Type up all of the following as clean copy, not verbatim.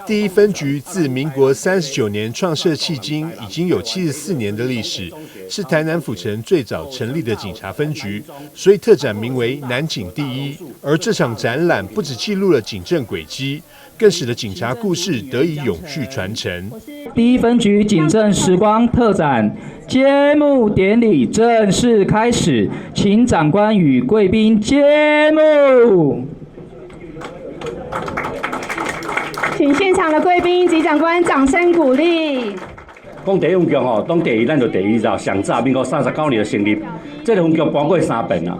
第一分局自民国39年创设迄今，已经有74年的历史，是台南府城最早成立的警察分局，所以特展名为“南警第一”。而这场展览不只记录了警政轨迹，更使得警察故事得以永续传承。第一分局警政时光特展揭幕典礼正式开始，请长官与贵宾揭幕。请现场的贵宾及长官掌声鼓励。讲第一分局吼，当第一咱就第一早，上早民国39年就成立，这个分局搬过3遍啦。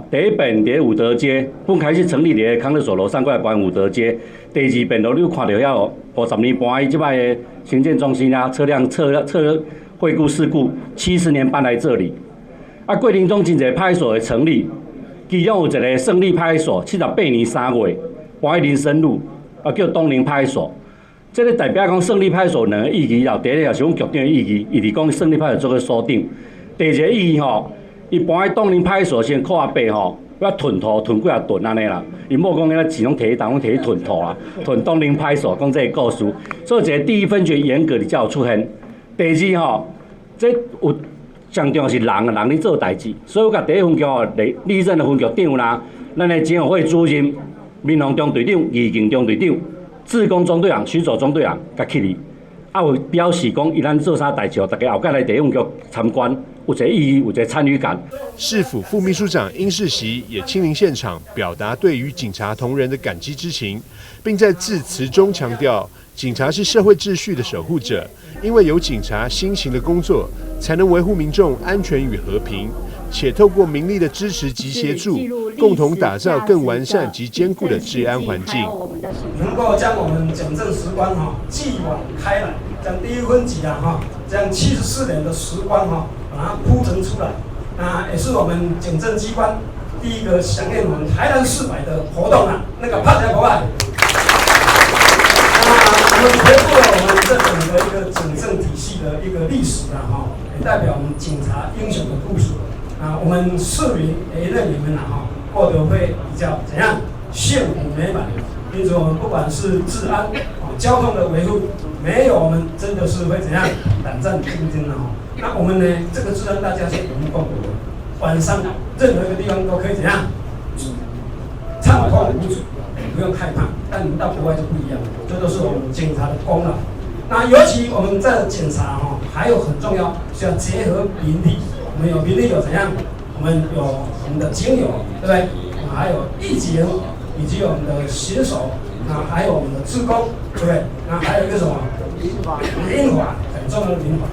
第一遍伫武德街，本开始成立伫康乐所楼上过来搬武德街。第二遍你有看到遐50年搬伊即摆的行政中心啊，车惠顾事故，70年搬来这里。过程中真侪派出所的成立，其中有一个胜利派出所，78年3月搬去林森路。叫东宁派出所，这个代表讲胜利派出所两个意义啦。第一个是讲局长的意义，伊伫讲胜利派出所做个锁定。第二个意义吼，伊搬去东宁派出所先靠阿伯吼，要囤土囤几啊吨安尼啦。伊莫讲迄钱拢摕去当拢摕去囤土啦，囤东宁派出所讲这个故事。所以一个第一分局严格的才有出现。第二吼，这有上重要是人咧做代志，所以我甲第一分局吼历任的分局长啦，咱的警委会主任。民防中队长、义警中队长、志工中队长、巡守中队长，甲去哩，有表示讲，伊咱做啥代志，大家后盖来第一分局参观，有一个意义，有一个参与感。市府副秘书长殷世袭也亲临现场，表达对于警察同仁的感激之情，并在致辞中强调，警察是社会秩序的守护者，因为有警察辛勤的工作，才能维护民众安全与和平。且透过民力的支持及协助，共同打造更完善及坚固的治安环境。能够将我们警政时光继往开来，将第一分局将74年的时光把它铺陈出来，那也是我们警政机关第一个响应我们台南400的活动那个拍起来。我们回顾了我们这整个一个警政体系的一个历史也代表我们警察英雄的故事。我们市民也认你们过得会比较怎样幸福美满。因此，我们不管是治安、交通的维护，没有我们真的是会怎样胆战心惊的那我们呢，这个治安大家是有目共睹的，晚上任何一个地方都可以怎样畅通无阻，不用害怕。但你们到国外就不一样了，这都是我们警察的功劳。那尤其我们在检查还有很重要，是要结合民力。我们有民力有怎样？我们有我们的警友，对不对？还有义警，以及我们的巡守，还有我们的志工，对不对？还有一个什么？民法，很重要的民法。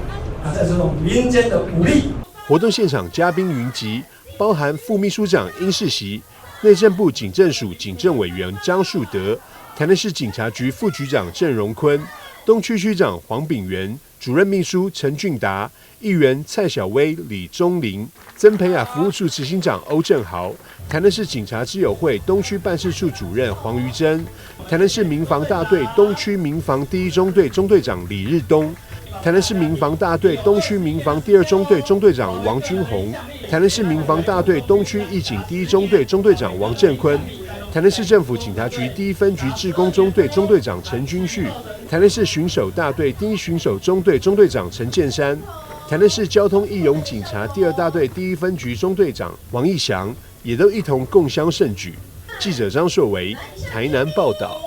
这是我们民间的武力。活动现场嘉宾云集，包含副秘书长殷世袭、内政部警政署警政委员张树德、台南市警察局副局长郑荣坤、东区区长黄炳元、主任秘书陈俊达、议员蔡小薇、李忠林、曾培雅服务处执行长欧正豪、台南市警察之友会东区办事处主任黄瑜珍、台南市民防大队东区民防第1中队中队长李日东、台南市民防大队东区民防第2中队中队长王君宏、台南市民防大队东区义警第1中队中队长王振坤、台南市政府警察局第1分局志工中队中队长陈君旭、台南市巡守大队第1巡守中队中队长陈建山、台南市交通义勇警察第2大队第1分局中队长王义祥，也都一同共襄盛举。记者张硕维台南报道。